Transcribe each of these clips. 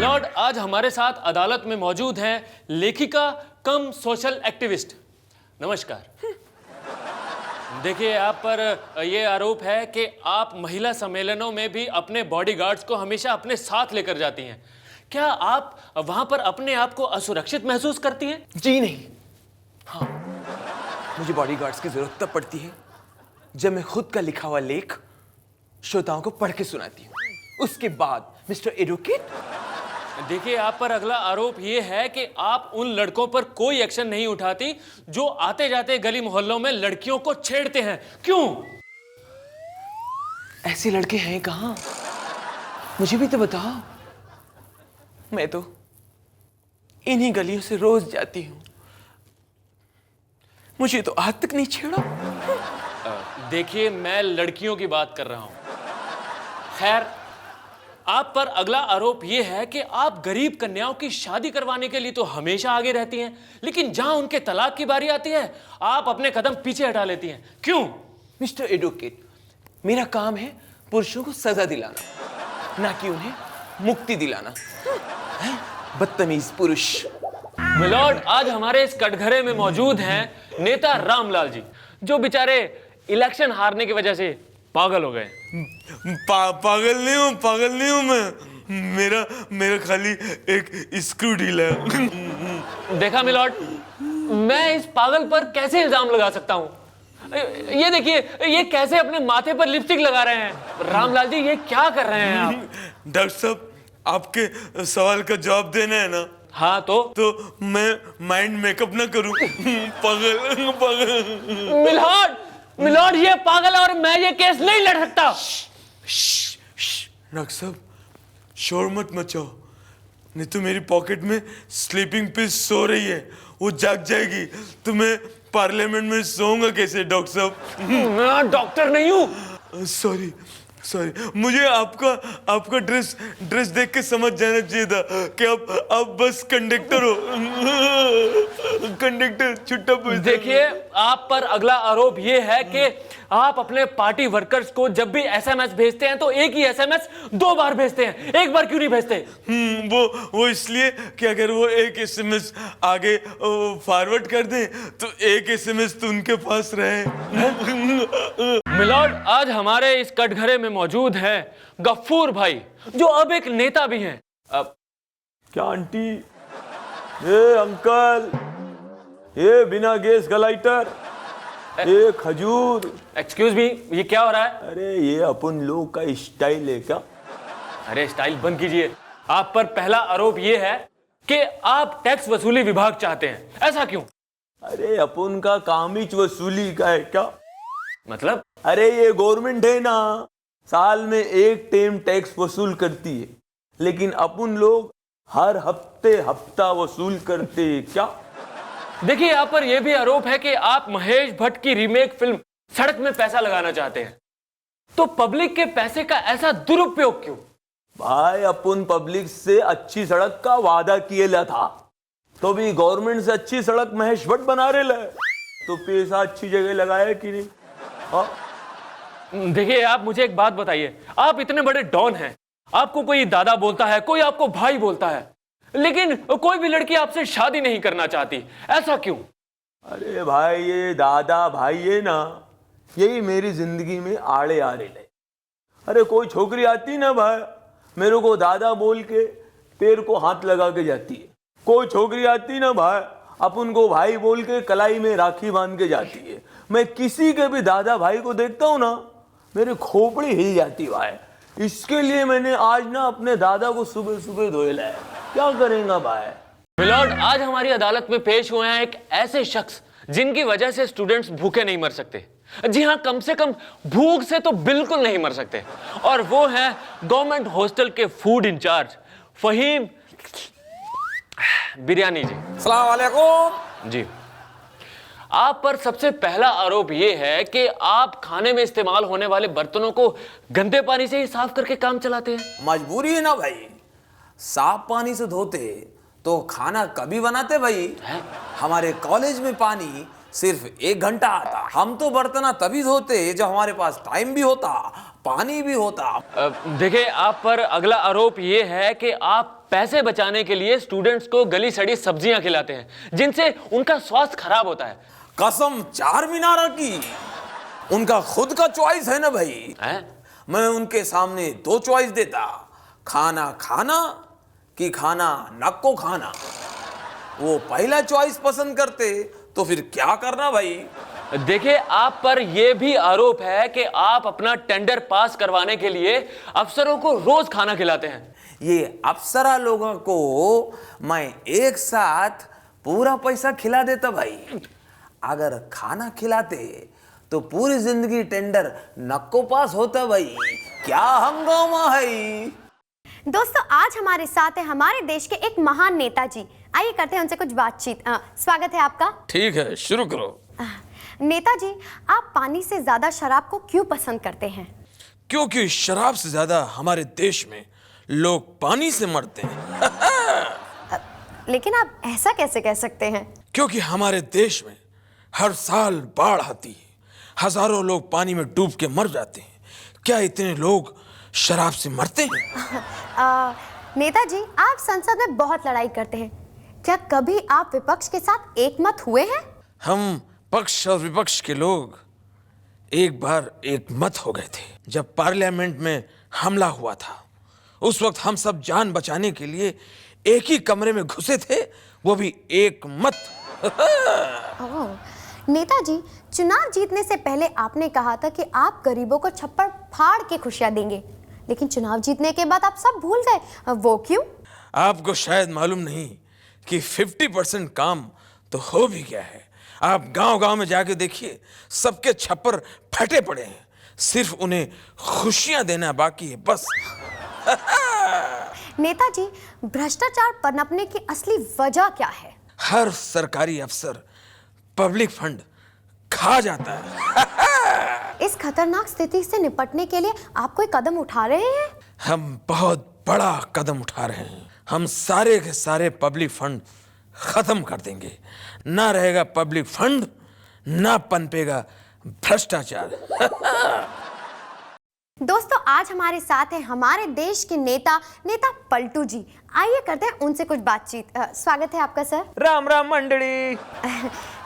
Milord, आज हमारे साथ अदालत में मौजूद हैं लेखिका कम सोशल एक्टिविस्ट। नमस्कार। देखिए, आप पर यह आरोप है कि आप महिला सम्मेलनों में भी अपने बॉडीगार्ड्स को हमेशा अपने साथ लेकर जाती हैं। क्या आप वहां पर अपने आप को असुरक्षित महसूस करती हैं? जी नहीं। हाँ, मुझे बॉडीगार्ड्स की जरूरत तब पड़ती है जब मैं खुद का लिखा हुआ लेख श्रोताओं को पढ़ के सुनाती हूँ। उसके बाद मिस्टर एडवोकेट। देखिए, आप पर अगला आरोप यह है कि आप उन लड़कों पर कोई एक्शन नहीं उठाती जो आते जाते गली मोहल्लों में लड़कियों को छेड़ते हैं। क्यों? ऐसे लड़के हैं कहाँ? मुझे भी तो बताओ। मैं तो इन्हीं गलियों से रोज जाती हूँ। मुझे तो आज तक नहीं छेड़ा। देखिए, मैं लड़कियों की बात कर रहा हूं। खैर, आप पर अगला आरोप यह है कि आप गरीब कन्याओं की शादी करवाने के लिए तो हमेशा आगे रहती हैं, लेकिन जहां उनके तलाक की बारी आती है आप अपने कदम पीछे हटा लेती हैं। क्यों? मिस्टर एडवोकेट, मेरा काम है पुरुषों को सजा दिलाना, ना कि उन्हें मुक्ति दिलाना। बदतमीज पुरुष। मिलॉर्ड, आज हमारे इस कटघरे में मौजूद हैं नेता रामलाल जी, जो बेचारे इलेक्शन हारने की वजह से पागल हो गए। पागल नहीं हूं मैं। मेरा खाली एक स्क्रू ढील है। देखा मिलॉर्ड, मैं इस पागल पर कैसे इल्जाम लगा सकता हूं? ये देखिए, ये कैसे अपने माथे पर लिपस्टिक लगा रहे हैं। रामलाल जी, ये क्या कर रहे हैं आप? डॉक्टर साहब, आपके सवाल का जवाब देना है ना? हाँ, तो मैं माइंड मेकअप ना करूं। पागल। मिलॉर्ड, ये पागल है और मैं ये केस नहीं लड़ सकता। डॉक्टर साहब, शोर मत मचाओ, नहीं तो मेरी पॉकेट में स्लीपिंग पिल्स सो रही है, वो जाग जाएगी तो मैं पार्लियामेंट में सोऊंगा कैसे? डॉक्टर साहब, मैं डॉक्टर नहीं हूं। सॉरी, मुझे आपका ड्रेस देख के समझ जाना चाहिए था कि आप बस कंडक्टर हो। कंडक्टर छुट्टा पूछता। देखिए, आप पर अगला आरोप यह है कि आप अपने पार्टी वर्कर्स को जब भी एसएमएस भेजते हैं तो एक ही एसएमएस 2 बार भेजते हैं। एक बार क्यों नहीं भेजते? वो इसलिए कि अगर वो एक एसएमएस आगे फॉरवर्ड कर दें तो एक एसएमएस तो उनके पास रहे। मिलॉर्ड, आज हमारे इस कटघरे में मौजूद है गफूर भाई, जो अब एक नेता भी हैं। अब क्या आंटी, ये अंकल, ये बिना गैस का लाइटर, ये खजूर। एक्सक्यूज मी, ये क्या हो रहा है? अरे ये अपन लोग का स्टाइल है क्या? अरे स्टाइल बंद कीजिए। आप पर पहला आरोप यह है कि आप टैक्स वसूली विभाग चाहते हैं। ऐसा क्यों? अरे अपन का काम ही वसूली का है क्या? मतलब? अरे ये गवर्नमेंट है ना, साल में एक टाइम टैक्स वसूल करती है, लेकिन अपन लोग हर हफ्ते हफ्ता वसूल करते हैं क्या? देखिए, यहाँ पर यह भी आरोप है कि आप महेश भट्ट की रीमेक फिल्म सड़क में पैसा लगाना चाहते हैं। तो पब्लिक के पैसे का ऐसा दुरुपयोग क्यों? भाई, अपन पब्लिक से अच्छी सड़क का वादा किया था, तो भी गवर्नमेंट से अच्छी सड़क महेश भट्ट बना रहे है, तो पैसा अच्छी जगह लगाया कि नहीं? देखिए, आप मुझे एक बात बताइए, आप इतने बड़े डॉन हैं, आपको कोई दादा बोलता है, कोई आपको भाई बोलता है, लेकिन कोई भी लड़की आपसे शादी नहीं करना चाहती। ऐसा क्यों? अरे भाई, ये दादा भाई है ना, यही मेरी जिंदगी में आड़े आ रहे हैं। अरे कोई छोकरी आती ना भाई, मेरे को दादा बोल के पैर को हाथ लगा के जाती है। कोई छोकरी आती ना भाई, अपन को भाई बोल के कलाई में राखी बांध के जाती है। मैं किसी के भी दादा भाई को देखता हूँ ना, मेरी खोपड़ी हिल जाती भाई। इसके लिए मैंने आज ना अपने दादा को सुबह सुबह धोए लाया। क्या करेंगे भाई? मिलॉर्ड, आज हमारी अदालत में पेश हुए हैं एक ऐसे शख्स जिनकी वजह से स्टूडेंट्स भूखे नहीं मर सकते। जी हां, कम से कम भूख से तो बिल्कुल नहीं मर सकते, और वो है गवर्नमेंट हॉस्टल के फूड इंचार्ज फहीम बिरयानी जी। अस्सलाम वालेकुम जी, आप पर सबसे पहला आरोप यह है कि आप खाने में इस्तेमाल होने वाले बर्तनों को गंदे पानी से ही साफ करके काम चलाते हैं। मजबूरी है ना भाई, साफ पानी से धोते तो खाना कभी बनाते भाई? हमारे कॉलेज में पानी सिर्फ 1 घंटा आता। हम तो बर्तन तभी धोते जब हमारे पास टाइम भी होता, पानी भी होता। देखिए, आप पर अगला आरोप ये है कि आप पैसे बचाने के लिए स्टूडेंट्स को गली सड़ी सब्जियां खिलाते हैं, जिनसे उनका स्वास्थ्य खराब होता है। कसम चार मीनार की, उनका खुद का चॉइस है ना भाई। मैं उनके सामने 2 चॉइस देता, खाना खाना कि खाना नक को खाना। वो पहला चॉइस पसंद करते तो फिर क्या करना भाई। देखिए, आप पर यह भी आरोप है कि आप अपना टेंडर पास करवाने के लिए अफसरों को रोज खाना खिलाते हैं। ये अप्सरा लोगों को मैं एक साथ पूरा पैसा खिला देता भाई। अगर खाना खिलाते तो पूरी जिंदगी टेंडर नक्को पास होता भाई। क्या हंगामा है। दोस्तों, आज हमारे साथ है हमारे देश के एक महान नेताजी। आइए करते हैं उनसे कुछ बातचीत। स्वागत है आपका। ठीक है, शुरू करो। नेताजी, आप पानी से ज्यादा शराब को क्यों पसंद करते हैं? क्योंकि शराब से ज्यादा हमारे देश में लोग पानी से मरते हैं। लेकिन आप ऐसा कैसे कह सकते हैं? क्योंकि हमारे देश में हर साल बाढ़ आती है, हजारों लोग पानी में डूब के मर जाते हैं। क्या इतने लोग शराब से मरते हैं? नेताजी, आप संसद में बहुत लड़ाई करते हैं। क्या कभी आप विपक्ष के साथ एकमत हुए हैं? हम पक्ष और विपक्ष के लोग एक बार एक मत हो गए थे जब पार्लियामेंट में हमला हुआ था। उस वक्त हम सब जान बचाने के लिए एक ही कमरे में घुसे थे, वो भी एक मत। नेताजी, चुनाव जीतने से पहले आपने कहा था कि आप गरीबों को छप्पड़ फाड़ के खुशियां देंगे, लेकिन चुनाव जीतने के बाद आप सब भूल गए। वो क्यों? आपको शायद मालूम नहीं कि 50% काम तो हो भी गया है। आप गांव-गांव में जाके देखिए, सबके छप्पर फटे पड़े हैं, सिर्फ उन्हें खुशियां देना बाकी है बस। नेताजी, भ्रष्टाचार पनपने की असली वजह क्या है? हर सरकारी अफसर पब्लिक फंड खा जाता है। इस खतरनाक स्थिति से निपटने के लिए आप कोई कदम उठा रहे हैं? हम बहुत बड़ा कदम उठा रहे हैं। हम सारे के सारे पब्लिक फंड खत्म कर देंगे। ना रहेगा पब्लिक फंड, ना पनपेगा भ्रष्टाचार। दोस्तों, आज हमारे साथ हैं हमारे देश के नेता पलटू जी। आइए करते हैं उनसे कुछ बातचीत। स्वागत है आपका सर। राम राम मंडली।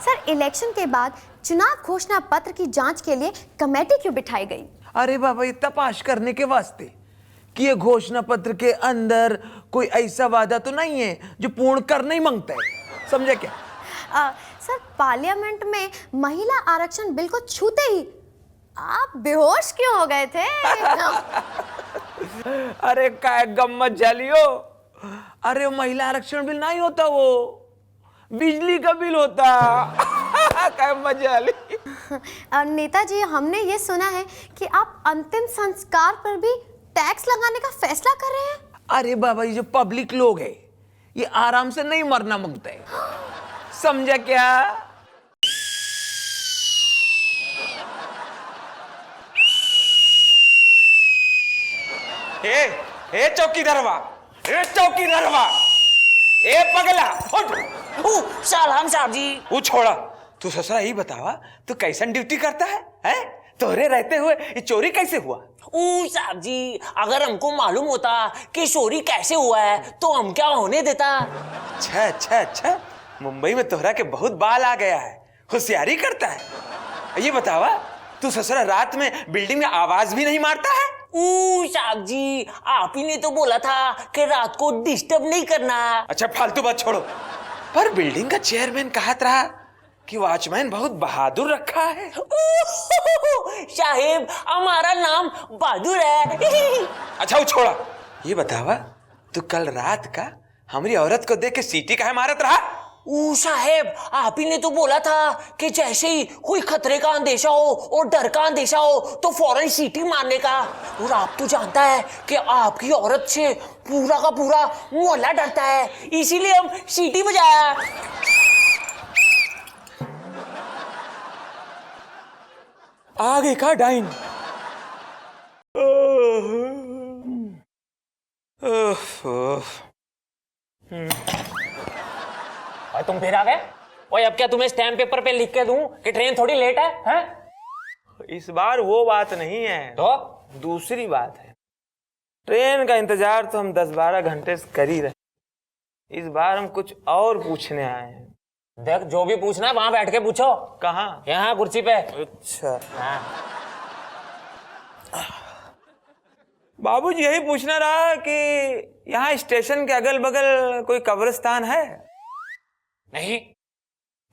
सर, इलेक्शन के बाद चुनाव घोषणा पत्र की जांच के लिए कमेटी क्यों बिठाई गई? अरे बाबा, ये तपाश करने के वास्ते कि ये घोषणा पत्र के अंदर कोई ऐसा वादा तो नहीं है जो पूर्ण करना ही मांगता है। समझे क्या? सर, पार्लियामेंट में महिला आरक्षण बिल को छूते ही आप बेहोश क्यों हो गए थे? अरे काय गम्मत जालियो। अरे महिला आरक्षण बिल नहीं होता, वो बिजली का बिल होता। काय मजा ली। नेताजी, हमने ये सुना है कि आप अंतिम संस्कार पर भी टैक्स लगाने का फैसला कर रहे हैं। अरे बाबा, ये जो पब्लिक लोग है ये आराम से नहीं मरना मांगते है। समझा क्या? ए चौकीदारवा, ए पगला, उठ। सलाम साहब जी। वो छोड़ा, तू ससुरा ही बतावा, तू कैसन ड्यूटी करता है? हैं? तोरे रहते हुए ये चोरी कैसे हुआ? साहब जी, अगर हमको मालूम होता कि चोरी कैसे हुआ है तो हम क्या होने देता। अच्छा, मुंबई में तोहरा के बहुत बाल आ गया है, होशियारी करता है। ये बतावा, तू ससुरा रात में बिल्डिंग में आवाज भी नहीं मारता है? साहब जी, आप ही ने तो बोला था कि रात को डिस्टर्ब नहीं करना। अच्छा, फालतू बात छोड़ो। पर बिल्डिंग का चेयरमैन कहत रहा कि वॉचमैन बहुत बहादुर रखा है। साहेब, हमारा नाम बहादुर है। अच्छा, वो छोड़ा। ये बतावा, तू कल रात का हमारी औरत को देख के सीटी काहे मारत रहा? साहेब, आप ही ने तो बोला था कि जैसे ही कोई खतरे का अंदेशा हो और डर का अंदेशा हो तो फौरन सीटी मारने का। और आप तो जानता है कि आपकी औरत से पूरा का पूरा मोहल्ला डरता है, इसीलिए हम सीटी बजाया। आगे का डाइन। और तुम फिर आ गए? ओए अब क्या तुम्हें स्टैम्प पेपर पे लिख के दूं कि ट्रेन थोड़ी लेट है, हैं? इस बार वो बात नहीं है, तो दूसरी बात है। ट्रेन का इंतजार तो हम 10-12 घंटे से कर ही रहे, इस बार हम कुछ और पूछने आए हैं। देख, जो भी पूछना है वहां बैठ के पूछो। कहाँ? यहाँ कुर्सी पे। अच्छा हाँ। बाबूजी, यही पूछना रहा कि यहाँ स्टेशन के अगल बगल कोई कब्रिस्तान है? नहीं।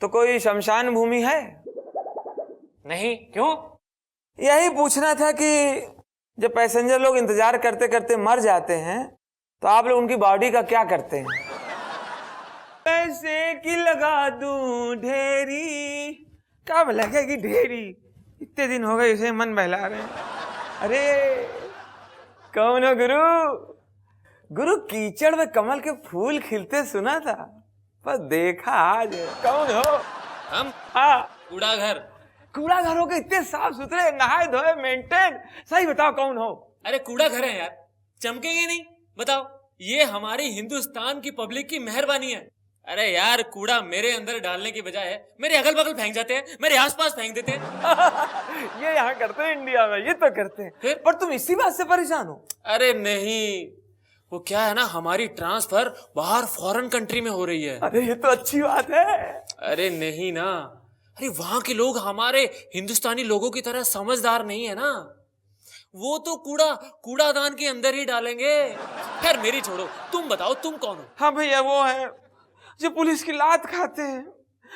तो कोई शमशान भूमि है? नहीं। क्यों? यही पूछना था कि जब पैसेंजर लोग इंतजार करते करते मर जाते हैं तो आप लोग उनकी बॉडी का क्या करते हैं? पैसे की लगा दूं ढेरी, कब लगेगी ढेरी, इतने दिन हो गए इसे मन बहला रहे हैं। अरे कौन हो गुरु? गुरु, कीचड़ में कमल के फूल खिलते सुना था, पर देखा आज। कौन हो? हम हाँ, कूड़ा घर। कूड़ा घरों के इतने साफ सुथरे, नहाए धोए, मेंटेन, सही बताओ कौन हो? अरे कूड़ा घर है यार, चमकेंगे नहीं? बताओ, ये हमारी हिंदुस्तान की पब्लिक की मेहरबानी है। अरे यार, कूड़ा मेरे अंदर डालने की बजाय मेरे अगल बगल फेंक जाते हैं, मेरे आसपास फेंक देते हैं। ये यहाँ करते हैं इंडिया में, ये तो करते हैं। फिर? पर तुम इसी बात से परेशान हो? अरे नहीं, वो क्या है ना, हमारी ट्रांसफर बाहर फॉरेन कंट्री में हो रही है। अरे ये तो अच्छी बात है। अरे नहीं ना, अरे वहां के लोग हमारे हिंदुस्तानी लोगों की तरह समझदार नहीं है ना, वो तो कूड़ादान के अंदर ही डालेंगे। खैर मेरी छोड़ो, तुम बताओ तुम कौन हो? हाँ भैया, वो है जो पुलिस की लात खाते हैं,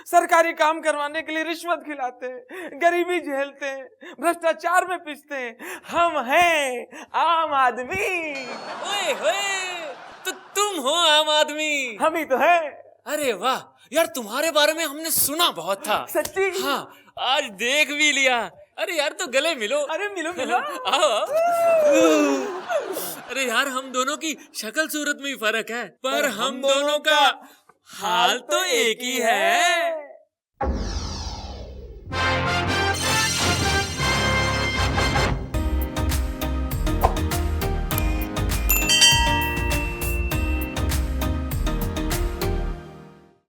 सरकारी काम करवाने के लिए रिश्वत खिलाते हैं, गरीबी झेलते हैं, भ्रष्टाचार में पिसते हैं। हम हैं आम आदमी। ओए होए, तो तुम हो आम आदमी? हम ही तो हैं। अरे वाह यार, तुम्हारे बारे में हमने सुना बहुत था। सच्ची? हाँ, आज देख भी लिया। अरे यार, तो गले मिलो। अरे मिलो मिलो। आओ आओ। अरे यार, हम दोनों की शक्ल सूरत में ही फर्क है, पर हम दोनों का हाल तो एक ही है।